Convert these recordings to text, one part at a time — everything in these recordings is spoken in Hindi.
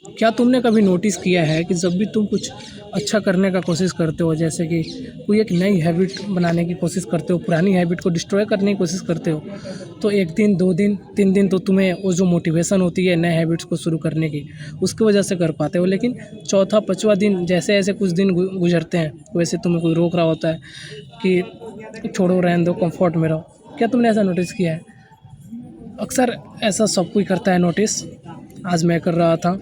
क्या तुमने कभी नोटिस किया है कि जब भी तुम कुछ अच्छा करने का कोशिश करते हो, जैसे कि कोई एक नई हैबिट बनाने की कोशिश करते हो, पुरानी हैबिट को डिस्ट्रॉय करने की कोशिश करते हो, तो 1 दिन, 2 दिन, 3 दिन तो तुम्हें वो जो मोटिवेशन होती है नए हैबिट्स को शुरू करने की, उसकी वजह से कर पाते हो। लेकिन चौथा, 5वां दिन जैसे-जैसे कुछ दिन गुज़रते हैं, वैसे तुम्हें कोई रोक रहा होता है कि छोड़ो, रहने दो, कम्फर्ट में रहो। क्या तुमने ऐसा नोटिस किया है? अक्सर ऐसा सब कोई करता है नोटिस। आज मैं कर रहा था,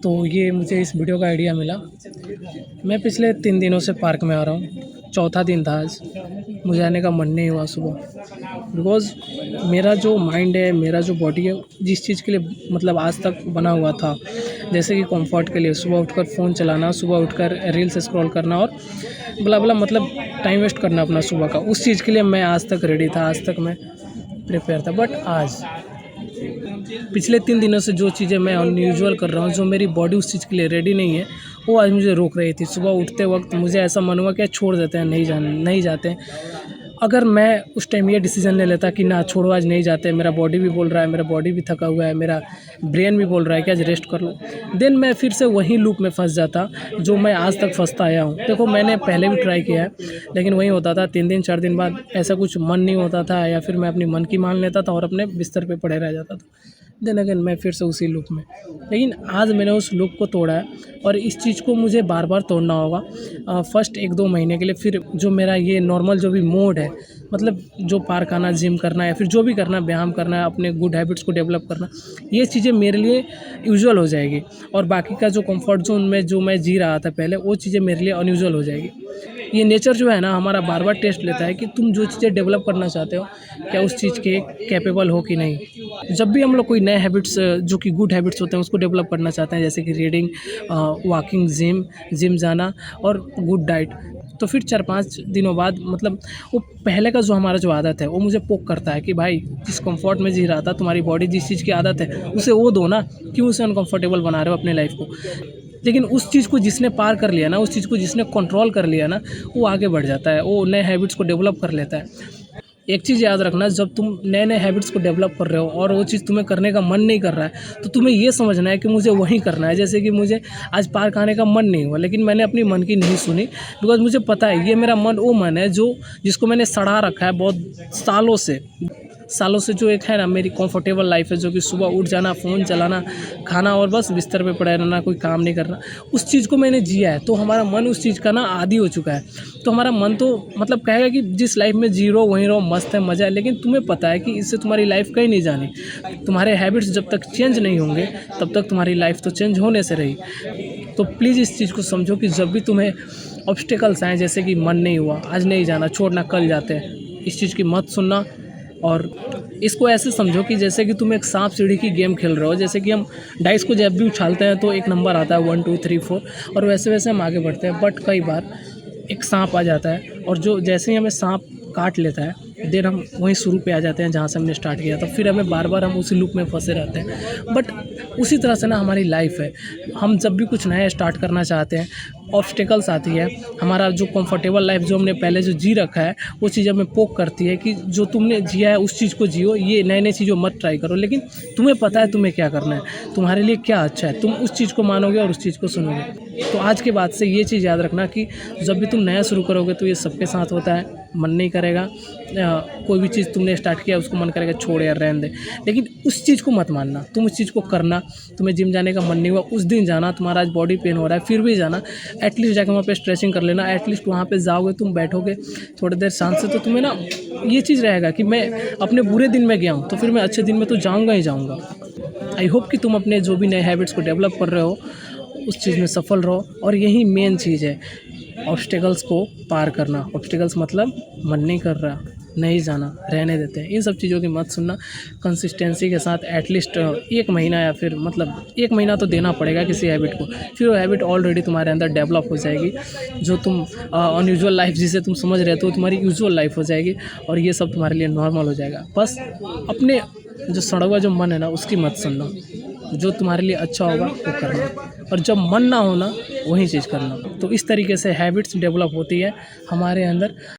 तो ये मुझे इस वीडियो का आइडिया मिला। मैं पिछले 3 दिनों से पार्क में आ रहा हूँ। चौथा दिन था आज। मुझे आने का मन नहीं हुआ सुबह, बिकॉज़ मेरा जो माइंड है, मेरा जो बॉडी है, जिस चीज़ के लिए मतलब आज तक बना हुआ था, जैसे कि कम्फर्ट के लिए सुबह उठकर फ़ोन चलाना, सुबह उठकर रील्स स्क्रॉल करना और ब्ला-ब्ला, मतलब टाइम वेस्ट करना अपना सुबह का, उस चीज़ के लिए मैं आज तक रेडी था, आज तक मैं प्रिपेयर था। बट आज पिछले 3 दिनों से जो चीज़ें मैं अनयूजुअल कर रहा हूँ, जो मेरी बॉडी उस चीज़ के लिए रेडी नहीं है, वो आज मुझे रोक रही थी। सुबह उठते वक़्त मुझे ऐसा मन हुआ कि छोड़ देते हैं, नहीं जाते। अगर मैं उस टाइम ये डिसीज़न ले लेता कि ना छोड़ो, आज नहीं जाते, मेरा बॉडी भी बोल रहा है, मेरा बॉडी भी थका हुआ है, मेरा ब्रेन भी बोल रहा है कि आज रेस्ट कर लो, देन मैं फिर से वही लूप में फँस जाता जो मैं आज तक फँसता आया हूँ। देखो, मैंने पहले भी ट्राई किया है, लेकिन वही होता था, 3 दिन 4 दिन बाद ऐसा कुछ मन नहीं होता था, या फिर मैं अपनी मन की मान लेता था और अपने बिस्तर पे पड़े रह जाता था। देन अगेन मैं फिर से उसी लूप में। लेकिन आज मैंने उस लूप को तोड़ा है, और इस चीज़ को मुझे बार-बार तोड़ना होगा। फर्स्ट 1-2 महीने के लिए, फिर जो मेरा ये नॉर्मल जो भी मोड है, मतलब जो पार्क आना, जिम करना, या फिर जो भी करना, व्यायाम करना है, अपने गुड हैबिट्स को डेवलप करना, ये चीज़ें मेरे लिए यूजुअल हो जाएगी। और बाकी का जो कंफर्ट ज़ोन में जो मैं जी रहा था पहले, वो चीज़ें मेरे लिए अनयूजुअल हो जाएगी। ये नेचर जो है ना, हमारा बार-बार टेस्ट लेता है कि तुम जो चीज़ें डेवलप करना चाहते हो, क्या उस चीज़ के कैपेबल हो कि नहीं। जब भी हम लोग कोई नए हैबिट्स जो कि गुड हैबिट्स होते हैं उसको डेवलप करना चाहते हैं, जैसे कि रीडिंग, वॉकिंग, जिम जाना और गुड डाइट, तो फिर 4-5 दिनों बाद मतलब वो पहले का जो हमारा जो आदत है वो मुझे पोक करता है कि भाई, जिस कंफर्ट में जी रहा था, तुम्हारी बॉडी जिस चीज़ की आदत है उसे वो दो ना, क्यों उसे अनकंफर्टेबल बना रहे हो अपने लाइफ को। लेकिन उस चीज़ को जिसने पार कर लिया ना, उस चीज़ को जिसने कंट्रोल कर लिया ना, वो आगे बढ़ जाता है, वो नए हैबिट्स को डेवलप कर लेता है। एक चीज़ याद रखना, जब तुम नए-नए हैबिट्स को डेवलप कर रहे हो और वो चीज़ तुम्हें करने का मन नहीं कर रहा है, तो तुम्हें ये समझना है कि मुझे वही करना है। जैसे कि मुझे आज पार्क आने का मन नहीं हुआ, लेकिन मैंने अपनी मन की नहीं सुनी, बिकॉज़ मुझे पता है ये मेरा मन वो मन है जो जिसको मैंने सड़ा रखा है बहुत सालों से जो एक है ना मेरी कंफर्टेबल लाइफ है, जो कि सुबह उठ जाना, फ़ोन चलाना, खाना और बस बिस्तर पे पड़े रहना, कोई काम नहीं करना, उस चीज़ को मैंने जिया है। तो हमारा मन उस चीज़ का ना आदी हो चुका है। तो हमारा मन तो मतलब कहेगा कि जिस लाइफ में जी रहो वहीं रहो, मस्त है, मज़ा है। लेकिन तुम्हें पता है कि इससे तुम्हारी लाइफ कहीं नहीं जानी। तुम्हारे हैबिट्स जब तक चेंज नहीं होंगे, तब तक तुम्हारी लाइफ तो चेंज होने से रही। तो प्लीज़ इस चीज़ को समझो कि जब भी तुम्हें ऑब्स्टिकल्स आएँ, जैसे कि मन नहीं हुआ, आज नहीं जाना, छोड़ना, कल जाते हैं, इस चीज़ की मत सुनना। और इसको ऐसे समझो कि जैसे कि तुम एक सांप सीढ़ी की गेम खेल रहे हो। जैसे कि हम डाइस को जब भी उछालते हैं तो एक नंबर आता है 1 2 3 4, और वैसे वैसे हम आगे बढ़ते हैं। बट कई बार एक सांप आ जाता है, और जो जैसे ही हमें सांप काट लेता है, देन हम वहीं शुरू पे आ जाते हैं जहाँ से हमने स्टार्ट किया था। फिर हमें बार बार हम उसी लूप में फंसे रहते हैं। बट उसी तरह से ना हमारी लाइफ है। हम जब भी कुछ नया स्टार्ट करना चाहते हैं, ऑब्स्टिकल्स आती है। हमारा जो कंफर्टेबल लाइफ जो हमने पहले जो जी रखा है, वो चीज़ हमें पोक करती है कि जो तुमने जिया है उस चीज़ को जियो, ये नए नए चीज़ों मत ट्राई करो। लेकिन तुम्हें पता है तुम्हें क्या करना है, तुम्हारे लिए क्या अच्छा है, तुम उस चीज़ को मानोगे और उस चीज़ को सुनोगे। तो आज के बाद से ये चीज़ याद रखना कि जब भी तुम नया शुरू करोगे तो ये सबके साथ होता है, मन नहीं करेगा। कोई भी चीज़ तुमने स्टार्ट किया उसको मन करेगा छोड़ यार, रहने दे। लेकिन उस चीज़ को मत मानना, तुम उस चीज़ को करना। तुम्हें जिम जाने का मन नहीं हुआ, उस दिन जाना। तुम्हारा आज बॉडी पेन हो रहा है, फिर भी जाना। एटलीस्ट जाकर वहाँ पे स्ट्रेचिंग कर लेना। एटलीस्ट वहाँ पे जाओगे, तुम बैठोगे थोड़ी देर शांत से, तो तुम्हें ना ये चीज़ रहेगा कि मैं अपने बुरे दिन में गया हूँ, तो फिर मैं अच्छे दिन में तो जाऊँगा ही जाऊँगा। आई होप कि तुम अपने जो भी नए हैबिट्स को डेवलप कर रहे हो उस चीज़ में सफल रहो। और यही मेन चीज़ है, ऑब्स्टिकल्स को पार करना। ऑब्स्टिकल्स मतलब मन नहीं कर रहा, नहीं जाना, रहने देते हैं, इन सब चीज़ों की मत सुनना। कंसिस्टेंसी के साथ एटलीस्ट 1 महीना, या फिर मतलब 1 महीना तो देना पड़ेगा किसी हैबिट को। फिर वो हैबिट ऑलरेडी तुम्हारे अंदर डेवलप हो जाएगी। जो तुम अनयूजुअल लाइफ जिसे तुम समझ रहे हो, तुम्हारी यूजुअल लाइफ हो जाएगी, और ये सब तुम्हारे लिए नॉर्मल हो जाएगा। बस अपने जो सड़ा हुआ जो मन है ना, उसकी मत सुनना। जो तुम्हारे लिए अच्छा होगा वो करना, और जब मन ना होना वही चीज़ करना। तो इस तरीके से हैबिट्स डेवलप होती है हमारे अंदर।